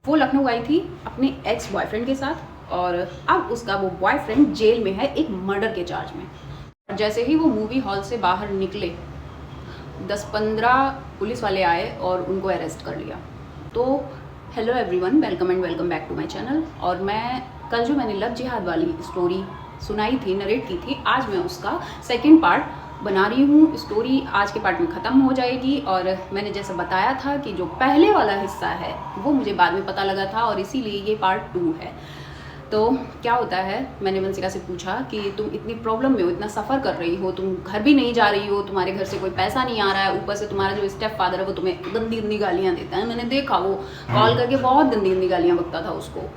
वो लखनऊ आई थी अपने एक्स बॉयफ्रेंड के साथ और अब उसका वो बॉयफ्रेंड जेल में है एक मर्डर के चार्ज में। जैसे ही वो मूवी हॉल से बाहर निकले 10-15 पुलिस वाले आए और उनको अरेस्ट कर लिया। तो hello everyone, welcome and welcome back to my channel. और मैं कल जो मैंने लव जिहाद वाली स्टोरी सुनाई थी, नरेट की थी, आज मैं उसका सेकंड पार्ट बना रही हूँ। स्टोरी आज के पार्ट में ख़त्म हो जाएगी और मैंने जैसे बताया था कि जो पहले वाला हिस्सा है वो मुझे बाद में पता लगा था और इसीलिए ये पार्ट 2 है। तो क्या होता है, मैंने वंशिका से पूछा कि तुम इतनी प्रॉब्लम में हो, इतना सफ़र कर रही हो, तुम घर भी नहीं जा रही हो, तुम्हारे घर से कोई पैसा नहीं आ रहा है, ऊपर से तुम्हारा जो स्टेप फादर है वो तुम्हें गंदी गंदी गालियाँ देता है। मैंने देखा वो कॉल करके बहुत गंदी गंदी गालियाँ बकता था उसको,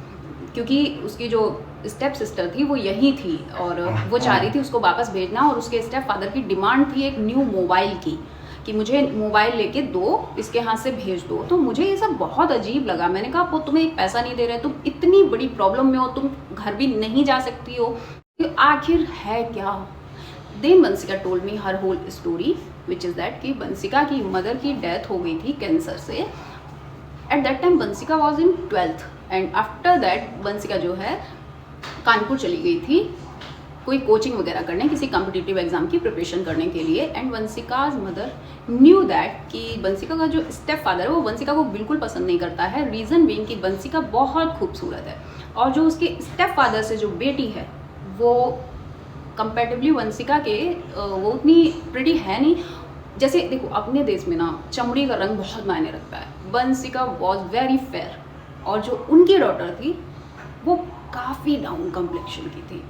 क्योंकि उसकी जो स्टेप सिस्टर थी वो यही थी और वो चाह रही थी उसको वापस भेजना। और उसके स्टेप फादर की डिमांड थी एक न्यू मोबाइल की, कि मुझे मोबाइल लेके दो, इसके हाथ से भेज दो। तो मुझे ये सब बहुत अजीब लगा। मैंने कहा वो तुम्हें एक पैसा नहीं दे रहे, तुम इतनी बड़ी प्रॉब्लम में हो, तुम घर भी नहीं जा सकती हो, तो आखिर है क्या। Then Vanshika told me her whole story which is that कि वंशिका की मदर की डेथ हो गई थी कैंसर से। At that time Vanshika was in 12th and after that Vanshika जो है कानपुर चली गई थी कोई कोचिंग वगैरह करने, किसी कॉम्पिटिटिव एग्जाम की प्रिपरेशन करने के लिए। एंड वंशिकाज मदर न्यू दैट कि वंशिका का जो स्टेप फादर है वो वंशिका को बिल्कुल पसंद नहीं करता है। रीज़न बीइंग कि वंशिका बहुत खूबसूरत है और जो उसके स्टेप फादर से जो बेटी है वो कंपैरेटिवली वंशिका के वो उतनी प्रिटी है नहीं। जैसे देखो अपने देश में ना चमड़ी का रंग बहुत मायने रखता है। वंशिका वॉज वेरी फेयर और जो उनकी डॉटर थी वो काफ़ी डाउन कम्प्लेक्शन की थी,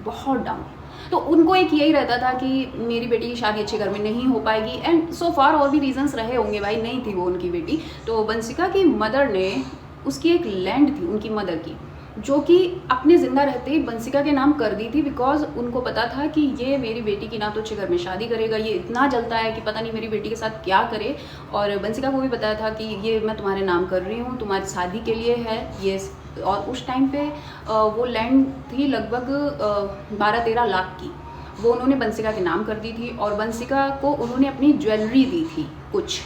बहुत डाउन। तो उनको एक यही रहता था कि मेरी बेटी की शादी अच्छे घर में नहीं हो पाएगी। एंड सो फार और भी रीजंस रहे होंगे भाई, नहीं थी वो उनकी बेटी। तो वंशिका की मदर ने उसकी एक लैंड थी उनकी मदर की, जो कि अपने ज़िंदा रहते ही वंशिका के नाम कर दी थी, बिकॉज उनको पता था कि ये मेरी बेटी की ना तो अच्छे घर में शादी करेगा, ये इतना जलता है कि पता नहीं मेरी बेटी के साथ क्या करे। और वंशिका को भी पता था कि ये मैं तुम्हारे नाम कर रही हूँ, तुम्हारी शादी के लिए है ये। और उस टाइम पे वो लैंड थी लगभग 12-13 लाख की, वो उन्होंने वंशिका के नाम कर दी थी। और वंशिका को उन्होंने अपनी ज्वेलरी दी थी कुछ।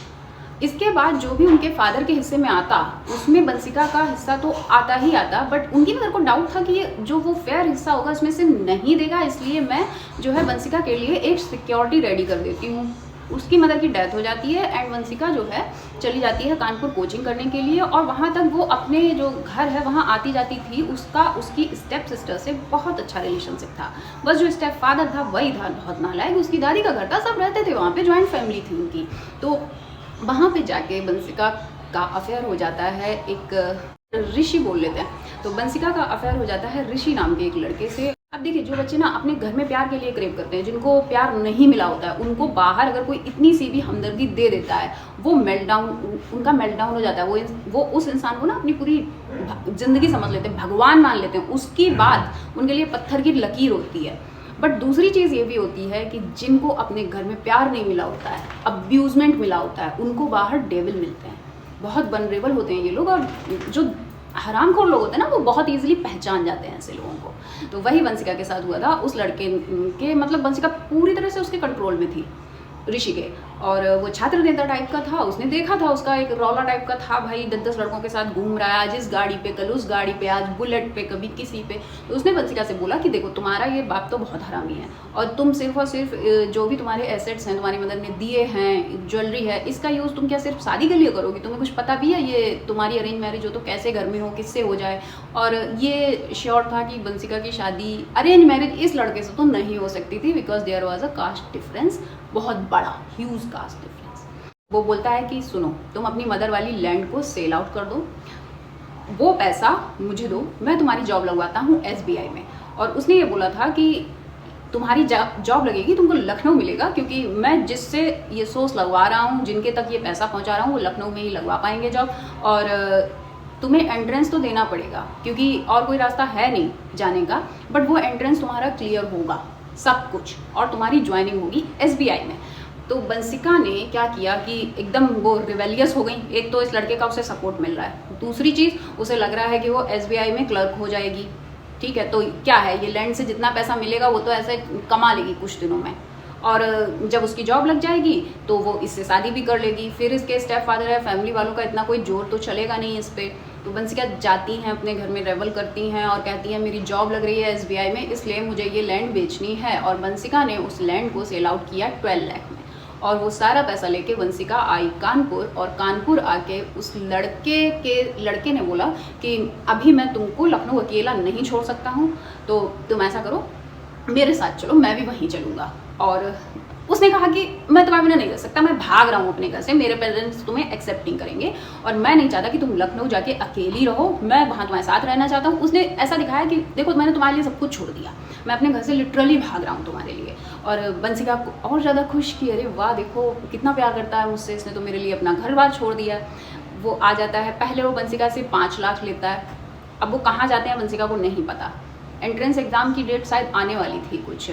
इसके बाद जो भी उनके फादर के हिस्से में आता उसमें वंशिका का हिस्सा तो आता ही आता, बट उनकी मदर को डाउट था कि ये जो वो फेयर हिस्सा होगा इसमें से नहीं देगा, इसलिए मैं जो है वंशिका के लिए एक सिक्योरिटी रेडी कर देती हूँ। उसकी मदर की डेथ हो जाती है एंड वंशिका जो है चली जाती है कानपुर कोचिंग करने के लिए। और वहाँ तक वो अपने जो घर है वहाँ आती जाती थी। उसका उसकी स्टेप सिस्टर से बहुत अच्छा रिलेशनशिप था, बस जो स्टेप फादर था वही था बहुत नालायक। उसकी दादी का घर था, सब रहते थे वहाँ पे, जॉइंट फैमिली थी उनकी। तो वहाँ पे जाके वंशिका का अफेयर हो जाता है एक ऋषि बोल लेते हैं, तो वंशिका का अफेयर हो जाता है ऋषि नाम के एक लड़के से। अब देखिए जो बच्चे ना अपने घर में प्यार के लिए क्रेव करते हैं, जिनको प्यार नहीं मिला होता है, उनको बाहर अगर कोई इतनी सी भी हमदर्दी दे देता है वो मेल्टडाउन, उनका मेल्टडाउन हो जाता है। वो उस इंसान को ना अपनी पूरी जिंदगी समझ लेते हैं, भगवान मान लेते हैं। उसकी बात उनके लिए पत्थर की लकीर होती है। बट दूसरी चीज़ ये भी होती है कि जिनको अपने घर में प्यार नहीं मिला होता है, अब्यूजमेंट मिला होता है, उनको बाहर डेविल मिलते हैं। बहुत वनरेबल होते हैं ये लोग और जो हरामखोर लोग होते हैं ना वो बहुत इजीली पहचान जाते हैं ऐसे लोगों को। तो वही वंशिका के साथ हुआ था। उस लड़के के मतलब वंशिका पूरी तरह से उसके कंट्रोल में थी ऋषि के, और वो छात्र नेता टाइप का था। उसने देखा था उसका एक रौला टाइप का था भाई, 10-10 लड़कों के साथ घूम रहा है, आज इस गाड़ी पे, कल उस गाड़ी पे, आज बुलेट पे, कभी किसी पे। तो उसने वंशिका से बोला कि देखो तुम्हारा ये बाप तो बहुत हरामी है और तुम सिर्फ और सिर्फ जो भी तुम्हारे एसेट्स हैं तुम्हारी मदर ने दिए हैं, ज्वेलरी है, इसका यूज़ तुम क्या सिर्फ शादी के लिए करोगी? तुम्हें कुछ पता भी है ये तुम्हारी अरेंज मैरिज हो तो कैसे घर में हो, किससे हो जाए? और ये श्योर था कि वंशिका की शादी अरेंज मैरिज इस लड़के से तो नहीं हो सकती थी, because there was a caste difference, बहुत बड़ा ह्यूज कास्ट डिफरेंस। वो बोलता है कि सुनो तुम अपनी मदर वाली लैंड को सेल आउट कर दो, वो पैसा मुझे दो, मैं तुम्हारी जॉब लगवाता हूँ SBI में। और उसने ये बोला था कि तुम्हारी जॉब लगेगी, तुमको लखनऊ मिलेगा, क्योंकि मैं जिससे ये सोर्स लगवा रहा हूँ, जिनके तक ये पैसा पहुँचा रहा हूँ, वो लखनऊ में ही लगवा पाएंगे जॉब। और तुम्हें एंट्रेंस तो देना पड़ेगा क्योंकि और कोई रास्ता है नहीं जाने का, बट वो एंट्रेंस तुम्हारा क्लियर होगा सब कुछ और तुम्हारी ज्वाइनिंग होगी SBI में। तो वंशिका ने क्या किया कि एकदम वो रिवेलियस हो गई। एक तो इस लड़के का उसे सपोर्ट मिल रहा है, दूसरी चीज़ उसे लग रहा है कि वो SBI में क्लर्क हो जाएगी। ठीक है, तो क्या है, ये लैंड से जितना पैसा मिलेगा वो तो ऐसे कमा लेगी कुछ दिनों में। और जब उसकी जॉब लग जाएगी तो वो इससे शादी भी कर लेगी। फिर इसके स्टेप फादर है, फैमिली वालों का इतना कोई जोर तो चलेगा नहीं इस पर। तो बंसिका जाती हैं अपने घर में, रेवल करती हैं और कहती हैं मेरी जॉब लग रही है SBI में, इसलिए मुझे ये लैंड बेचनी है। और बंसिका ने उस लैंड को सेल आउट किया 12 लाख में, और वो सारा पैसा लेके बंसिका आई कानपुर। और कानपुर आके उस लड़के ने बोला कि अभी मैं तुमको लखनऊ अकेला नहीं छोड़ सकता हूँ, तो तुम ऐसा करो मेरे साथ चलो, मैं भी वहीं चलूँगा। और उसने कहा कि मैं तुम्हारे बिना नहीं रह सकता, मैं भाग रहा हूँ अपने घर से, मेरे पेरेंट्स तुम्हें एक्सेप्ट नहीं करेंगे और मैं नहीं चाहता कि तुम लखनऊ जाके अकेली रहो, मैं वहाँ तुम्हारे साथ रहना चाहता हूँ। उसने ऐसा दिखाया कि देखो मैंने तुम्हारे लिए सब कुछ छोड़ दिया, मैं अपने घर से लिटरली भाग रहा हूँ तुम्हारे लिए। और बंसिका को और ज़्यादा खुश की, अरे वाह देखो कितना प्यार करता है मुझसे, इसने तो मेरे लिए अपना घर बार छोड़ दिया। वो आ जाता है, पहले वो बंसिका से 5 लाख लेता है। अब वो कहाँ जाते हैं बंसिका को नहीं पता। एंट्रेंस एग्ज़ाम की डेट शायद आने वाली थी कुछ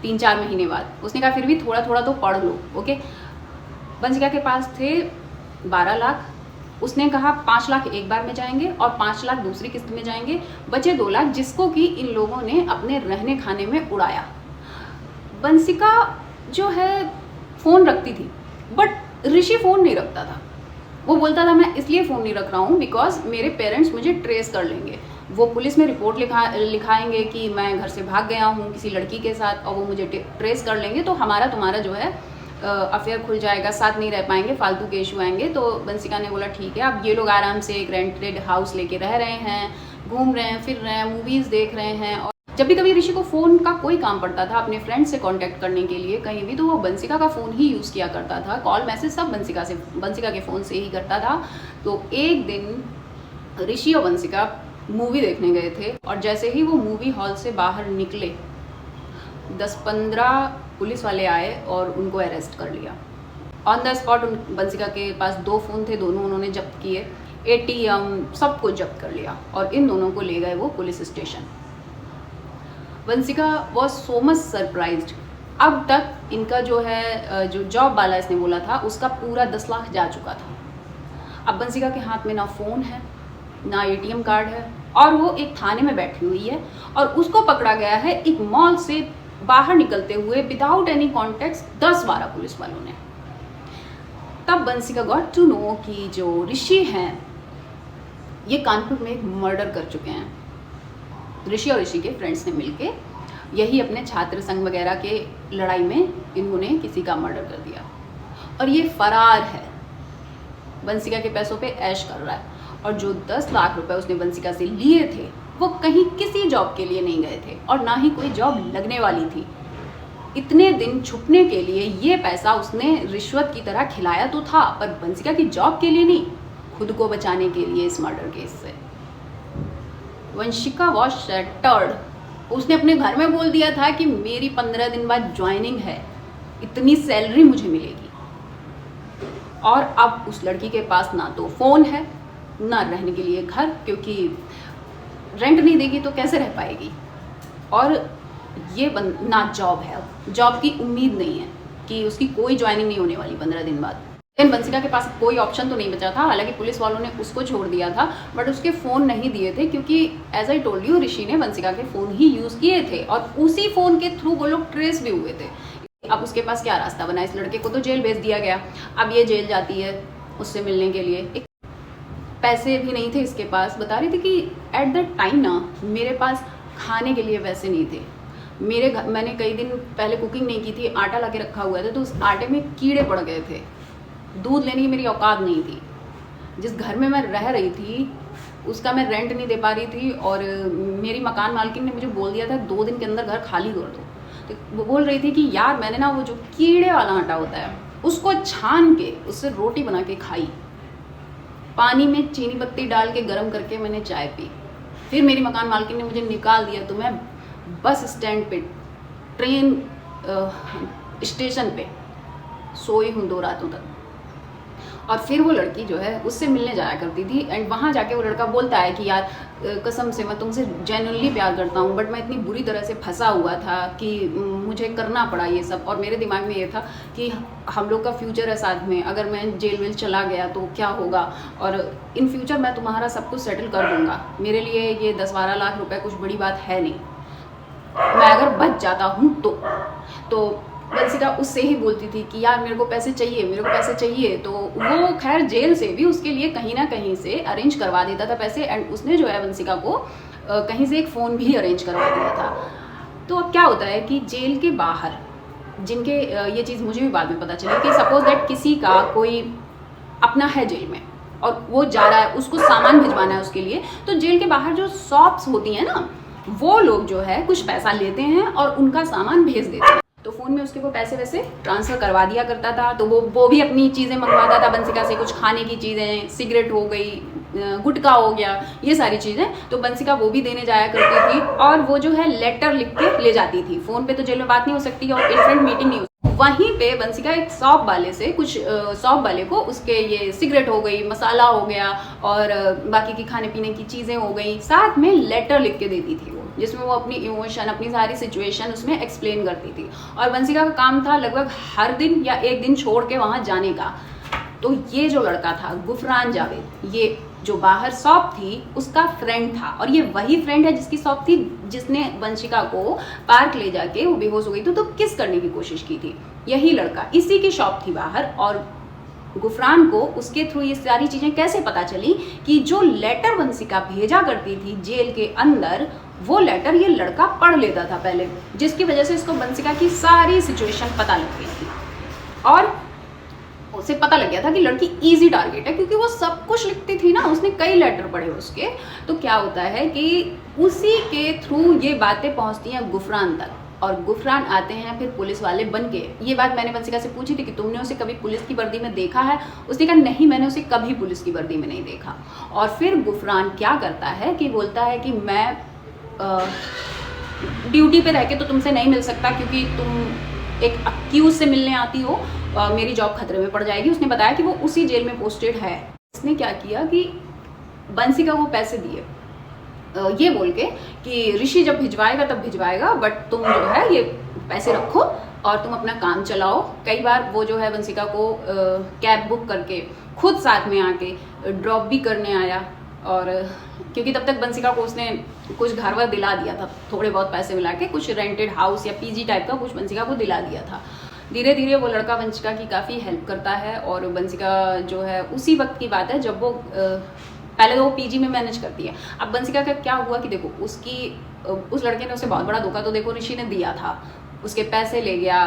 3-4 महीने बाद। उसने कहा फिर भी थोड़ा थोड़ा तो पढ़ लो, ओके। बंसिका के पास थे 12 लाख। उसने कहा 5 लाख एक बार में जाएंगे और 5 लाख दूसरी किस्त में जाएंगे, बचे 2 लाख जिसको कि इन लोगों ने अपने रहने खाने में उड़ाया। बंसिका जो है फ़ोन रखती थी, बट ऋषि फ़ोन नहीं रखता था। वो बोलता था मैं इसलिए फ़ोन नहीं रख रहा हूँ बिकॉज मेरे पेरेंट्स मुझे ट्रेस कर लेंगे, वो पुलिस में रिपोर्ट लिखाएंगे कि मैं घर से भाग गया हूँ किसी लड़की के साथ और वो मुझे ट्रेस कर लेंगे, तो हमारा तुम्हारा जो है अफेयर खुल जाएगा, साथ नहीं रह पाएंगे, फालतू के इशू आएंगे। तो बंसिका ने बोला ठीक है। अब ये लोग आराम से एक रेंटेड हाउस लेके रह रहे हैं, घूम रहे हैं, फिर रहे हैं, मूवीज़ देख रहे हैं। और जब भी कभी ऋषि को फ़ोन का कोई काम पड़ता था अपने फ्रेंड से कांटेक्ट करने के लिए कहीं भी, तो वो बंसिका का फ़ोन ही यूज़ किया करता था, कॉल मैसेज सब बंसिका के फ़ोन से ही करता था। तो एक दिन ऋषि और बंसिका मूवी देखने गए थे और जैसे ही वो मूवी हॉल से बाहर निकले 10-15 पुलिस वाले आए और उनको अरेस्ट कर लिया ऑन द स्पॉट। बंसिका के पास 2 फ़ोन थे, दोनों उन्होंने जब्त किए, ATM सब कुछ जब्त कर लिया और इन दोनों को ले गए वो police station. Bansika was so much surprised. अब तक इनका जो है जो जॉब वाला इसने बोला था उसका पूरा 10 लाख जा चुका था। अब बंसिका के हाथ में ना फ़ोन है ना ATM कार्ड है और वो एक थाने में बैठी हुई है और उसको पकड़ा गया है एक मॉल से बाहर निकलते हुए विदाउट एनी कॉन्टेक्स्ट 10-12 पुलिस वालों ने। तब बंसिका गॉट टू नो कि जो ऋषि हैं ये कानपुर में एक मर्डर कर चुके हैं। ऋषि और ऋषि के फ्रेंड्स ने मिलके यही अपने छात्र संघ वगैरह के लड़ाई में इन्होंने किसी का मर्डर कर दिया और ये फरार है, बंसिका के पैसों पे ऐश कर रहा है। और जो 10 लाख रुपए उसने बंसिका से लिए थे वो कहीं किसी जॉब के लिए नहीं गए थे और ना ही कोई जॉब लगने वाली थी। इतने दिन छुपने के लिए ये पैसा उसने रिश्वत की तरह खिलाया तो था, पर बंसिका की जॉब के लिए नहीं, खुद को बचाने के लिए इस मर्डर केस से। Vanshika was shattered. उसने अपने घर में बोल दिया था कि मेरी 15 दिन बाद ज्वाइनिंग है, इतनी सैलरी मुझे मिलेगी। और अब उस लड़की के पास ना तो फ़ोन है ना रहने के लिए घर, क्योंकि रेंट नहीं देगी तो कैसे रह पाएगी। और ये ना जॉब है, अब जॉब की उम्मीद नहीं है कि उसकी कोई ज्वाइनिंग नहीं होने वाली 15 दिन बाद। लेकिन बंसिका के पास कोई ऑप्शन तो नहीं बचा था। हालांकि पुलिस वालों ने उसको छोड़ दिया था बट उसके फ़ोन नहीं दिए थे, क्योंकि एज आई टोल्ड यू ऋषि ने बंसिका के फ़ोन ही यूज़ किए थे और उसी फ़ोन के थ्रू वो लोग ट्रेस भी हुए थे। अब उसके पास क्या रास्ता बना, इस लड़के को तो जेल भेज दिया गया, अब ये जेल जाती है उससे मिलने के लिए। पैसे भी नहीं थे इसके पास। बता रही थी कि एट दैट टाइम ना मेरे पास खाने के लिए पैसे नहीं थे। मेरे घर मैंने कई दिन पहले कुकिंग नहीं की थी, आटा ला के रखा हुआ था, तो उस आटे में कीड़े पड़ गए थे। दूध लेने की मेरी औकात नहीं थी। जिस घर में मैं रह रही थी उसका मैं रेंट नहीं दे पा रही थी और मेरी मकान मालकिन ने मुझे बोल दिया था 2 दिन के अंदर घर खाली कर दो। तो वो बोल रही थी कि यार मैंने ना वो जो कीड़े वाला आटा होता है उसको छान के उससे रोटी बना के खाई, पानी में चीनी पत्ती डाल के गर्म करके मैंने चाय पी। फिर मेरी मकान मालकिन ने मुझे निकाल दिया तो मैं बस स्टैंड पे ट्रेन स्टेशन पे सोई हूँ 2 रातों तक। और फिर वो लड़की जो है उससे मिलने जाया करती थी एंड वहाँ जाके वो लड़का बोलता है कि यार कसम से मैं तुमसे जेन्युइनली प्यार करता हूँ बट मैं इतनी बुरी तरह से फंसा हुआ था कि मुझे करना पड़ा ये सब। और मेरे दिमाग में ये था कि हम लोग का फ्यूचर है साथ में, अगर मैं जेल वेल चला गया तो क्या होगा, और इन फ्यूचर मैं तुम्हारा सब कुछ सेटल कर दूँगा, मेरे लिए ये 10-12 लाख रुपए कुछ बड़ी बात है नहीं, मैं अगर बच जाता हूँ तो वंशिका उससे ही बोलती थी कि यार मेरे को पैसे चाहिए, मेरे को पैसे चाहिए। तो वो खैर जेल से भी उसके लिए कहीं ना कहीं से अरेंज करवा देता था पैसे, एंड उसने जो है वंशिका को कहीं से एक फ़ोन भी अरेंज करवा दिया था। तो अब क्या होता है कि जेल के बाहर जिनके ये चीज़ मुझे भी बाद में पता चली कि सपोज दैट किसी का कोई अपना है जेल में और वो जा रहा है, उसको सामान भिजवाना है उसके लिए, तो जेल के बाहर जो शॉप्स होती हैं ना, वो लोग जो है कुछ पैसा लेते हैं और उनका सामान भेज देते हैं। तो फ़ोन में उसके वो पैसे वैसे ट्रांसफ़र करवा दिया करता था। तो वो भी अपनी चीज़ें मंगवाता था वंशिका से, कुछ खाने की चीज़ें, सिगरेट हो गई, गुटखा हो गया, ये सारी चीज़ें। तो वंशिका वो भी देने जाया करती थी और वो जो है लेटर लिख के ले जाती थी। फ़ोन पे तो जेल में बात नहीं हो सकती और इनफ्रेंट मीटिंग नहीं हो सकती। वहीं पे वंशिका एक शॉप वाले से कुछ शॉप वाले को उसके ये सिगरेट हो गई, मसाला हो गया और बाकी की खाने पीने की चीज़ें हो गई, साथ में लेटर लिख के देती थी वो, जिसमें वो अपनी इमोशन, अपनी सारी सिचुएशन उसमें एक्सप्लेन करती थी। और वंशिका का काम था लगभग हर दिन या एक दिन छोड़ के वहाँ जाने का। तो ये जो लड़का था गुफरान जावेद, ये जो बाहर शॉप थी उसका फ्रेंड था, और ये वही फ्रेंड है जिसकी शॉप थी जिसने वंशिका को पार्क ले जाके वो बेहोश हो गई तो किस करने की कोशिश की थी। यही लड़का, इसी की शॉप थी बाहर। और गुफरान को उसके थ्रू ये सारी चीज़ें कैसे पता चली कि जो लेटर वंशिका भेजा करती थी जेल के अंदर, वो लेटर ये लड़का पढ़ लेता था पहले, जिसकी वजह से इसको वंशिका की सारी सिचुएशन पता लग गई थी। और उसे पता लग गया था कि लड़की इजी टारगेट है, क्योंकि वो सब कुछ लिखती थी ना, उसने कई लेटर पढ़े उसके। तो क्या होता है कि उसी के थ्रू ये बातें पहुंचती हैं गुफरान तक, और गुफरान आते हैं फिर पुलिस वाले बन के। ये बात मैंने वंशिका से पूछी थी कि तुमने उसे कभी पुलिस की वर्दी में देखा है? उसने कहा नहीं, मैंने उसे कभी पुलिस की वर्दी में नहीं देखा। और फिर गुफरान क्या करता है कि बोलता है कि मैं ड्यूटी पे रह के तो तुमसे नहीं मिल सकता, क्योंकि तुम एक अक्यूज से मिलने आती हो, मेरी जॉब खतरे में पड़ जाएगी। उसने बताया कि वो उसी जेल में पोस्टेड है। इसने क्या किया कि वंशिका को पैसे दिए ये बोल के कि ऋषि जब भिजवाएगा तब भिजवाएगा, बट तुम जो है ये पैसे रखो और तुम अपना काम चलाओ। कई बार वो जो है वंशिका को कैब बुक करके खुद साथ में आके ड्रॉप भी करने आया, और क्योंकि तब तक वंशिका को उसने कुछ घर वर दिला दिया था, थोड़े बहुत पैसे मिला के कुछ रेंटेड हाउस या पीजी टाइप का कुछ वंशिका को दिला दिया था। धीरे धीरे वो लड़का वंशिका की काफ़ी हेल्प करता है, और वंशिका जो है उसी वक्त की बात है जब वो पहले तो वो पीजी में मैनेज करती है। अब वंशिका का क्या हुआ कि देखो उस लड़के ने उसे बहुत बड़ा धोखा तो देखो ऋषि ने दिया था, उसके पैसे ले गया,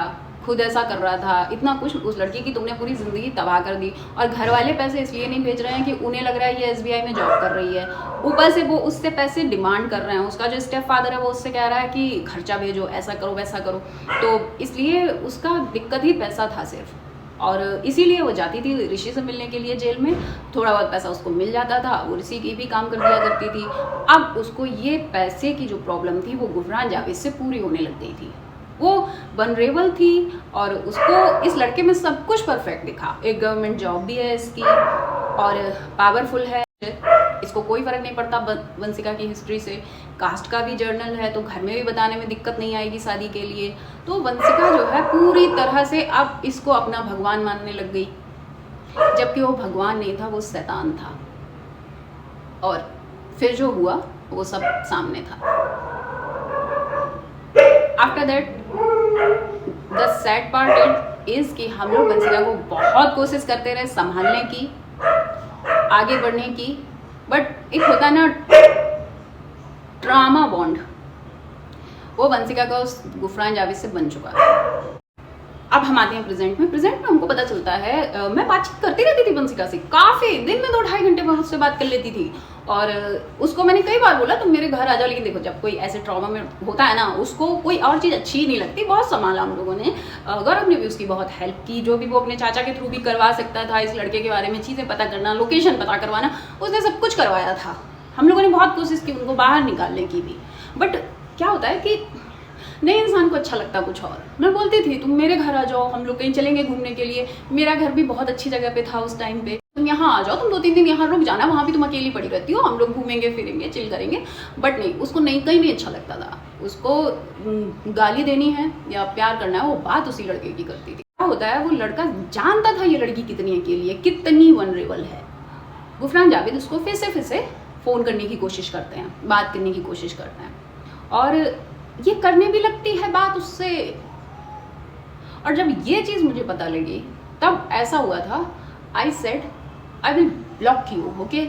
खुद ऐसा कर रहा था, इतना कुछ उस लड़की की तुमने पूरी ज़िंदगी तबाह कर दी। और घर वाले पैसे इसलिए नहीं भेज रहे हैं कि उन्हें लग रहा है ये SBI में जॉब कर रही है, ऊपर से वो उससे पैसे डिमांड कर रहे हैं। उसका जो स्टेप फादर है वो उससे कह रहा है कि खर्चा भेजो, ऐसा करो वैसा करो। तो इसलिए उसका दिक्कत ही पैसा था सिर्फ, और इसीलिए वो जाती थी ऋषि से मिलने के लिए जेल में। थोड़ा बहुत पैसा उसको मिल जाता था, वो ऋषि की भी काम कर दिया करती थी। अब उसको ये पैसे की जो प्रॉब्लम थी वो गुफरान जावेद से पूरी होने लग गई थी। वो वनरेबल थी और उसको इस लड़के में सब कुछ परफेक्ट दिखा। एक गवर्नमेंट जॉब भी है इसकी और पावरफुल है, इसको कोई फर्क नहीं पड़ता वंशिका की हिस्ट्री से। कास्ट का भी जर्नल है तो घर में भी बताने में दिक्कत नहीं आएगी शादी के लिए। तो वंशिका जो है पूरी तरह से अब इसको अपना भगवान मानने लग गई, जबकि वो भगवान नहीं था, वो शैतान था। और फिर जो हुआ वो सब सामने था। After that the sad part is कि हम लोग वंशिका को बहुत कोशिश करते रहे संभालने की, आगे बढ़ने की, बट एक होता ना ड्रामा बॉन्ड, वो वंशिका का उस गुफरान जावेद से बन चुका है। अब हम आते हैं प्रेजेंट में। प्रेजेंट में हमको पता चलता है मैं बातचीत करती रहती थी वंशिका से, काफ़ी दिन में 2-2.5 घंटे में उससे बात कर लेती थी। और उसको मैंने कई बार बोला तुम मेरे घर आ जाओ, लेकिन देखो जब कोई ऐसे ट्रॉमा में होता है ना, उसको कोई और चीज़ अच्छी नहीं लगती। बहुत संभाला हम लोगों ने, गौरव ने भी उसकी बहुत हेल्प की, जो भी वो अपने चाचा के थ्रू भी करवा सकता था इस लड़के के बारे में, चीज़ें पता करना, लोकेशन पता करवाना, उसने सब कुछ करवाया था। हम लोगों ने बहुत कोशिश की उनको बाहर निकालने की भी, बट क्या होता है कि नए इंसान को अच्छा लगता कुछ और। मैं बोलती थी तुम मेरे घर आ जाओ, हम लोग कहीं चलेंगे घूमने के लिए, मेरा घर भी बहुत अच्छी जगह पे था उस टाइम पे, तुम यहाँ आ जाओ, तुम 2-3 दिन यहाँ रुक जाना, वहाँ भी तुम अकेली पड़ी रहती हो, हम लोग घूमेंगे फिरेंगे चिल करेंगे। बट नहीं, उसको नहीं, कहीं नहीं अच्छा लगता था। उसको गाली देनी है या प्यार करना है वो बात उसी लड़के की करती थी। क्या होता है वो लड़का जानता था ये लड़की कितनी अकेली है, कितनी वनरेबल है। गुफरान जावेद उसको फिर से फ़ोन करने की कोशिश करते हैं, बात करने की कोशिश करते हैं, और ये करने भी लगती है बात उससे। और जब ये चीज़ मुझे पता लगी तब ऐसा हुआ था, I said I will block you, okay,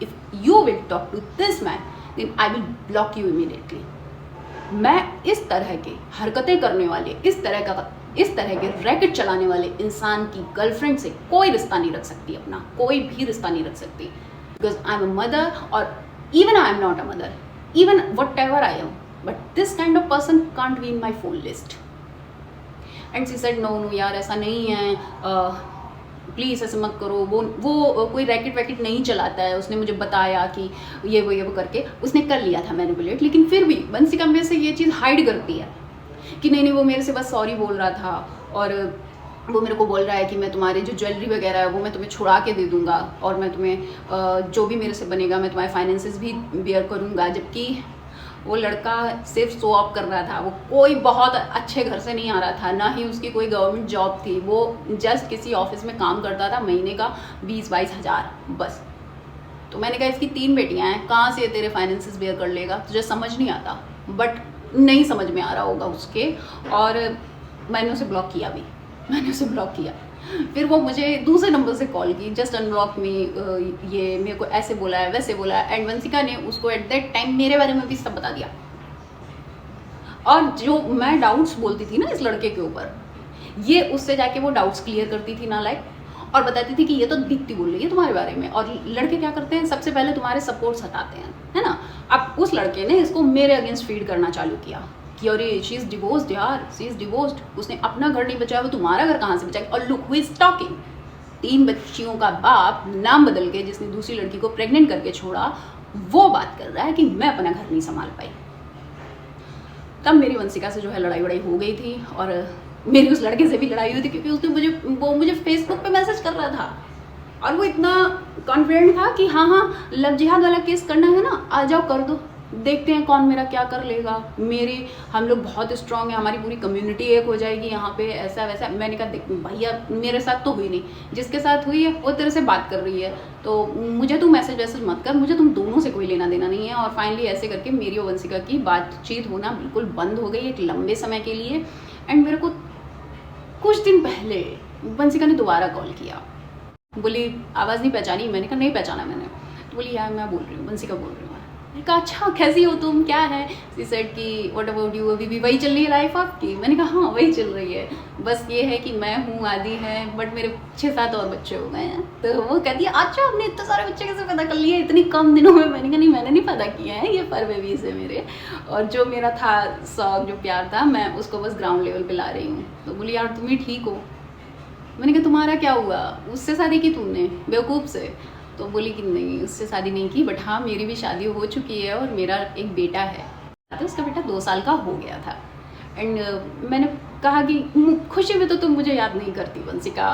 if you will talk to this man then I will block you immediately. मैं इस तरह की हरकतें करने वाले, इस तरह के रैकेट चलाने वाले इंसान की गर्लफ्रेंड से कोई रिश्ता नहीं रख सकती, अपना कोई भी रिश्ता नहीं रख सकती, because I am a mother, और even I am not a mother, even whatever I am, but this kind of person can't be in my phone list. And she said no यार ऐसा नहीं है, please ऐसे मत करो, वो कोई रैकेट वैकेट नहीं चलाता है, उसने मुझे बताया कि ये वो करके उसने कर लिया था मैनिपुलेट। लेकिन फिर भी बंसिका मेरे से ये चीज़ हाइड करती है कि नहीं वो मेरे से बस सॉरी बोल रहा था, और वो मेरे को बोल रहा है कि मैं तुम्हारी जो ज्वेलरी वगैरह है वो मैं तुम्हें छुड़ा के दे दूँगा, और मैं तुम्हें जो भी मेरे से बनेगा मैं तुम्हारे फाइनेंसेस भी बेयर करूँगा। जबकि वो लड़का सिर्फ शो ऑफ कर रहा था, वो कोई बहुत अच्छे घर से नहीं आ रहा था, ना ही उसकी कोई गवर्नमेंट जॉब थी, वो जस्ट किसी ऑफिस में काम करता था, महीने का 20-22 हज़ार बस। तो मैंने कहा इसकी 3 बेटियां हैं, कहाँ से तेरे फाइनेंसेस बेयर कर लेगा, तुझे समझ नहीं आता, बट नहीं समझ में आ रहा होगा उसके, और मैंने उसे ब्लॉक किया भी, मैंने उसे ब्लॉक किया। फिर वो मुझे दूसरे नंबर से कॉल की, जस्ट अनब्लॉक मी, ये मेरे को ऐसे बोला है वैसे बोला है, एंड वंशिका ने उसको एट दैट टाइम मेरे बारे में भी सब बता दिया। और जो मैं डाउट्स बोलती थी ना इस लड़के के ऊपर, ये उससे जाके वो डाउट्स क्लियर करती थी ना, लाइक, और बताती थी कि ये तो दीप्ति बोल रही है तुम्हारे बारे में। और लड़के क्या करते हैं, सबसे पहले तुम्हारे सपोर्ट्स हटाते हैं, है ना। अब उस लड़के ने इसको मेरे अगेंस्ट फीड करना चालू किया कि अरे शी इज डिवोर्स्ड यार, शी इज डिवोर्स्ड, उसने अपना घर नहीं बचाया, वो तुम्हारा घर कहाँ से बचाएगी। और लुक हु इज टॉकिंग, 3 बच्चियों का बाप नाम बदल के जिसने दूसरी लड़की को प्रेग्नेंट करके छोड़ा, वो बात कर रहा है कि मैं अपना घर नहीं संभाल पाई। तब मेरी वंशिका से जो है लड़ाई वड़ाई हो गई थी, और मेरी उस लड़के से भी लड़ाई हुई थी, क्योंकि उसने मुझे फेसबुक पे मैसेज कर रहा था, और वो इतना कॉन्फिडेंट था कि हाँ लव जिहाद वाला केस करना है ना, आ जाओ कर दो, देखते हैं कौन मेरा क्या कर लेगा, हम लोग बहुत स्ट्रांग है, हमारी पूरी कम्युनिटी एक हो जाएगी यहाँ पे, ऐसा वैसा। मैंने कहा देख भैया मेरे साथ तो हुई नहीं, जिसके साथ हुई है वो तेरे से बात कर रही है, तो मुझे तू मैसेज वैसेज मत कर, मुझे तुम दोनों से कोई लेना देना नहीं है। और फाइनली ऐसे करके मेरी और वंशिका की बातचीत होना बिल्कुल बंद हो गई एक लंबे समय के लिए। एंड मेरे को कुछ दिन पहले वंशिका ने दोबारा कॉल किया, बोली आवाज़ नहीं पहचानी, मैंने कहा नहीं पहचाना मैंने, तो बोली यार मैं बोल रही हूँ, वंशिका बोल रही हूँ। मैंने कहा अच्छा कैसी हो तुम, क्या है। शी सेड कि व्हाट अबाउट यू, अभी भी वही चल रही है लाइफ आपकी। मैंने कहा हाँ वही चल रही है, बस ये है कि मैं हूँ आदि है, बट मेरे 6-7 और बच्चे हो गए हैं। तो वो कहती है अच्छा आपने इतने सारे बच्चे कैसे पैदा कर लिए इतनी कम दिनों में। मैंने कहा नहीं मैंने नहीं पैदा किए हैं, ये फर बेबीज है मेरे, और जो मेरा था शौक जो प्यार था मैं उसको बस ग्राउंड लेवल पर ला रही हूँ। तो बोली यार तुम ही ठीक हो। मैंने कहा तुम्हारा क्या हुआ, उससे शादी की तुमने बेवकूफ़ से। तो बोली कि नहीं उससे शादी नहीं की, बट हाँ मेरी भी शादी हो चुकी है और मेरा एक बेटा है। तो उसका बेटा 2 साल का हो गया था। एंड मैंने कहा कि खुशी में तो तुम मुझे याद नहीं करती वंशिका,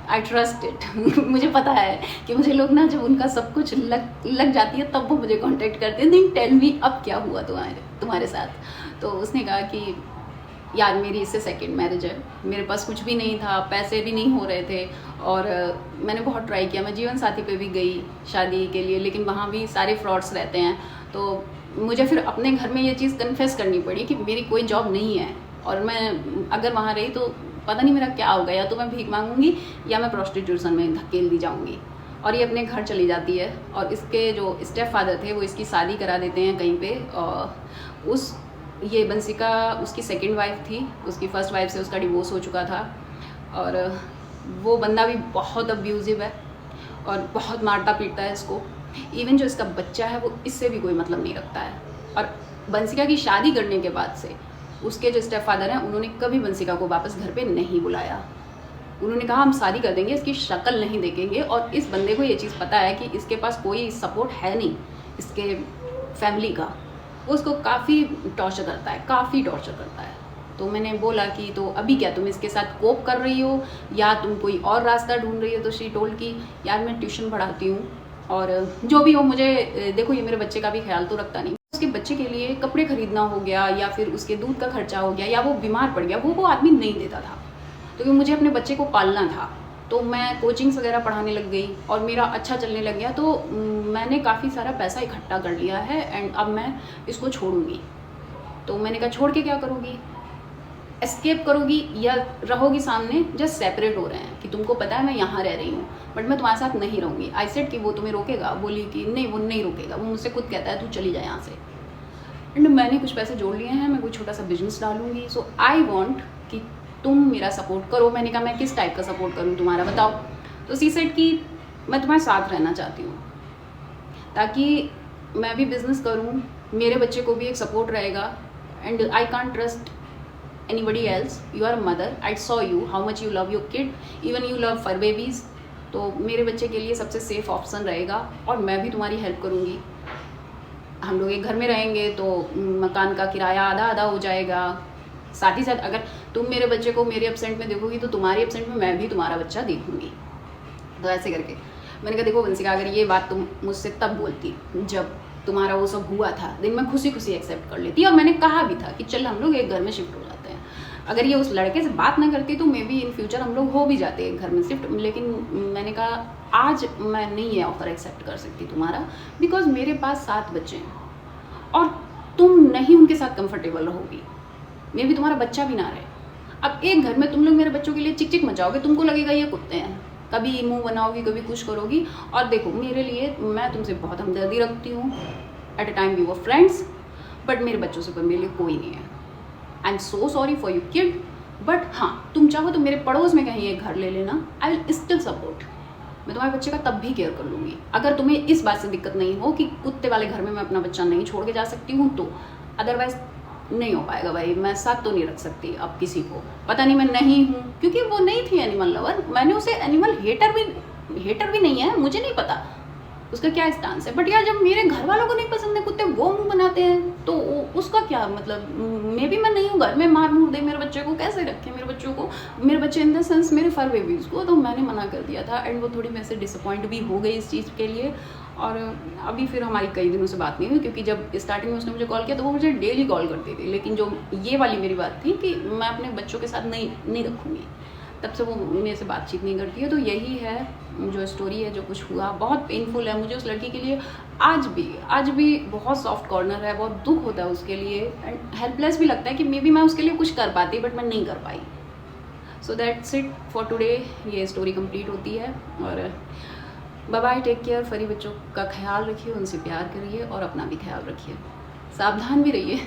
आई ट्रस्ट इट मुझे पता है कि मुझे लोग ना जब उनका सब कुछ लग जाती है तब वो मुझे कांटेक्ट करते हैं, नहीं टेल मी अब क्या हुआ तुम्हारे साथ। तो उसने कहा कि यार मेरी इससे सेकंड मैरिज है, मेरे पास कुछ भी नहीं था, पैसे भी नहीं हो रहे थे, और मैंने बहुत ट्राई किया, मैं जीवन साथी पे भी गई शादी के लिए, लेकिन वहाँ भी सारे फ्रॉड्स रहते हैं। तो मुझे फिर अपने घर में ये चीज़ कन्फेस करनी पड़ी कि मेरी कोई जॉब नहीं है, और मैं अगर वहाँ रही तो पता नहीं मेरा क्या होगा, या तो मैं भीख मांगूंगी या मैं प्रोस्टिट्यूशन में धकेल दी जाऊँगी। और ये अपने घर चली जाती है, और इसके जो स्टेप फादर थे वो इसकी शादी करा देते हैं कहीं पे। ये वंशिका उसकी सेकंड वाइफ थी, उसकी फर्स्ट वाइफ से उसका डिवोर्स हो चुका था, और वो बंदा भी बहुत अब्यूजिव है और बहुत मारता पीटता है इसको। इवन जो इसका बच्चा है वो इससे भी कोई मतलब नहीं रखता है। और वंशिका की शादी करने के बाद से उसके जो स्टेप फादर हैं उन्होंने कभी वंशिका को वापस घर पे नहीं बुलाया। उन्होंने कहा हम शादी कर देंगे, इसकी शक्ल नहीं देखेंगे। और इस बंदे को ये चीज़ पता है कि इसके पास कोई सपोर्ट है नहीं इसके फैमिली का, वो उसको काफ़ी टॉर्चर करता है, काफ़ी टॉर्चर करता है। तो मैंने बोला कि तो अभी क्या तुम इसके साथ कोप कर रही हो या तुम कोई और रास्ता ढूंढ रही हो। तो शी टोल्ड कि यार मैं ट्यूशन पढ़ाती हूँ, और जो भी हो मुझे देखो ये मेरे बच्चे का भी ख्याल तो रखता नहीं, उसके बच्चे के लिए कपड़े खरीदना हो गया या फिर उसके दूध का खर्चा हो गया या वो बीमार पड़ गया, वो आदमी नहीं देता था। तो मुझे अपने बच्चे को पालना था, तो मैं कोचिंग्स वगैरह पढ़ाने लग गई और मेरा अच्छा चलने लग गया। तो मैंने काफ़ी सारा पैसा इकट्ठा कर लिया है, एंड अब मैं इसको छोड़ूंगी। तो मैंने कहा छोड़ के क्या करोगी, एस्केप करोगी या रहोगी सामने, जस्ट सेपरेट हो रहे हैं कि तुमको पता है मैं यहाँ रह रही हूँ बट मैं तुम्हारे साथ नहीं रहूँगी। आई सेड कि वो तुम्हें रोकेगा, बोली कि नहीं वो नहीं रोकेगा, वो मुझसे खुद कहता है तू चली जाए यहाँ से। एंड मैंने कुछ पैसे जोड़ लिए हैं, मैं कोई छोटा सा बिजनेस डालूंगी। सो आई वॉन्ट कि तुम मेरा सपोर्ट करो। मैंने कहा मैं किस टाइप का सपोर्ट करूँ तुम्हारा, बताओ। तो सी सेड कि मैं तुम्हारे साथ रहना चाहती हूँ ताकि मैं भी बिजनेस करूँ, मेरे बच्चे को भी एक सपोर्ट रहेगा। And I can't trust anybody else. You are a mother. I saw you how much you love your kid, even you love fur babies. तो मेरे बच्चे के लिए सबसे सेफ ऑप्शन रहेगा और मैं भी तुम्हारी हेल्प करूँगी। हम लोग एक घर में रहेंगे तो मकान का किराया आधा आधा हो जाएगा। साथ ही साथ अगर तुम मेरे बच्चे को मेरे एब्सेंट में देखोगी तो तुम्हारे एब्सेंट में मैं भी तुम्हारा बच्चा देखूंगी। तो ऐसे करके मैंने कहा देखो वंशिका, अगर ये बात तुम मुझसे तब बोलती जब तुम्हारा वो सब हुआ था, दिन मैं खुशी खुशी एक्सेप्ट कर लेती। और मैंने कहा भी था कि चल हम लोग एक घर में शिफ्ट हो जाते हैं। अगर ये उस लड़के से बात ना करती तो मे बी इन फ्यूचर हम लोग हो भी जाते एक घर में शिफ्ट। लेकिन मैंने कहा आज मैं नहीं ये ऑफर एक्सेप्ट कर सकती तुम्हारा, बिकॉज मेरे पास 7 बच्चे हैं और तुम नहीं उनके साथ कंफर्टेबल रहोगी, मे बी तुम्हारा बच्चा भी ना रहे। अब एक घर में तुम लोग मेरे बच्चों के लिए चिक चिक मचाओगे, तुमको लगेगा ये कुत्ते हैं, कभी मुंह बनाओगी कभी कुछ करोगी। और देखो मेरे लिए, मैं तुमसे बहुत हमदर्दी रखती हूँ, at a time we were friends, but मेरे बच्चों से मेरे लिए कोई नहीं है। I am so sorry for you kid, but हाँ तुम चाहो तो मेरे पड़ोस में कहीं एक घर ले लेना, आई विल स्टिल सपोर्ट। मैं तुम्हारे बच्चे का तब भी केयर कर लूँगी अगर तुम्हें इस बात से दिक्कत नहीं हो कि कुत्ते वाले घर में मैं अपना बच्चा नहीं छोड़ के जा सकती हूँ तो। अदरवाइज नहीं हो पाएगा भाई, मैं साथ तो नहीं रख सकती। अब किसी को पता नहीं मैं नहीं हूँ, क्योंकि वो नहीं थी एनिमल लवर, मैंने उसे एनिमल हेटर भी नहीं है, मुझे नहीं पता उसका क्या स्टांस है। बट यार जब मेरे घर वालों को नहीं पसंद है कुत्ते, वो मुंह बनाते हैं तो उसका क्या मतलब। मे भी मैं नहीं हूँ घर में, मार मूर दे मेरे बच्चे को, कैसे रखे मेरे बच्चों को, मेरे बच्चे इन द सेंस मेरे फर बेबीज़ को। तो मैंने मना कर दिया था एंड वो थोड़ी मेरे से डिसअपॉइंट भी हो गई इस चीज़ के लिए। और अभी फिर हमारी कई दिनों से बात नहीं हुई, क्योंकि जब स्टार्टिंग में उसने मुझे कॉल किया तो वो मुझे डेली कॉल करती थी। लेकिन जो ये वाली मेरी बात थी कि मैं अपने बच्चों के साथ नहीं रखूँगी, तब से वो मेरे से बातचीत नहीं करती है। तो यही है जो स्टोरी है, जो कुछ हुआ बहुत पेनफुल है मुझे उस लड़की के लिए। आज भी बहुत सॉफ्ट कॉर्नर है, बहुत दुख होता है उसके लिए एंड हेल्पलेस भी लगता है कि मे बी मैं उसके लिए कुछ कर पाती बट मैं नहीं कर पाई। So that's it for today, ये स्टोरी कंप्लीट होती है। और बाय बाय, टेक केयर। फरी बच्चों का ख्याल रखिए, उनसे प्यार करिए और अपना भी ख्याल रखिए, सावधान भी रहिए।